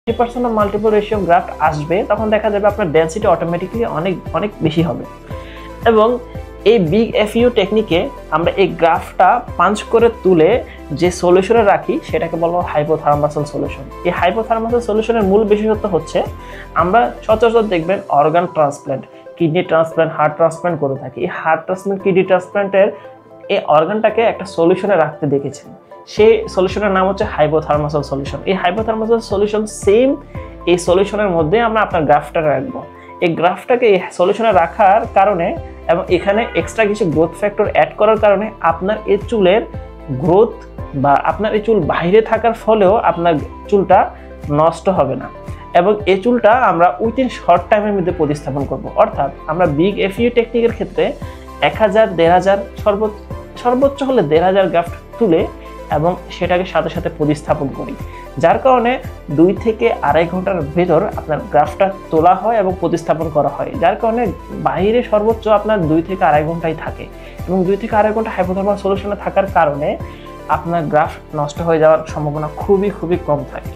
50% of multiple ratio graft আসবে, তখন দেখা যাবে আপনার ডেনসিটি অটোমেটিক্যালি অনেক অনেক বেশি হবে। এবং এই বিগ এফইউ টেকনিকে আমরা এই গ্রাফটা পাঞ্চ করে তুলে যে সলিউশনে রাখি সেটাকে বলবো হাইপোথার্মাল সলিউশন। এই হাইপোথার্মাল সলিউশনের মূল বিশেষত্ব হচ্ছে আমরা সচরাচর দেখবেন organ transplant, kidney transplant, heart transplant করে থাকি। এই হার্ট ট্রান্সপ্ল্যান্ট, কিডনি ট্রান্সপ্ল্যান্টের এই অর্গানটাকে একটা সলিউশনে রাখতে দেখেছেন, সেই সলিউশনের নাম হচ্ছে হাইপোথার্মাল সলিউশন। এই হাইপোথার্মাল সলিউশন সেম এই সলিউশনের মধ্যে আমরা আপনার গ্রাফটা রাখবো। এই গ্রাফটাকে এই সলিউশনে রাখার কারণে এবং এখানে এক্সট্রা কিছু গ্রোথ ফ্যাক্টর অ্যাড করার কারণে আপনার এই চুলের গ্রোথ বা আপনার এই চুল বাইরে থাকার ফলেও আপনার চুলটা নষ্ট হবে না। এবং এই চুলটা আমরা উইথিন শর্ট টাইমের মধ্যে প্রতিস্থাপন করব। অর্থাৎ আমরা বিগ এফইউ টেকনিকের ক্ষেত্রে 1000, 1500 সর্বোচ্চ হলে 1500 গ্রাফট তুলে এবং সেটাকে সাথে সাথে প্রতিস্থাপন করি, যার কারণে 2 থেকে 2.5 ঘন্টার ভেতর আপনার গ্রাফটা তোলা হয় এবং প্রতিস্থাপন করা হয়, যার কারণে বাইরে সর্বোচ্চ আপনার 2 থেকে 2.5 ঘন্টাই থাকে। এবং 2 থেকে 2.5 ঘন্টা হাইপোথার্মাল সলিউশনে থাকার কারণে আপনার গ্রাফ নষ্ট হয়ে যাওয়ার সম্ভাবনা খুবই কম থাকে।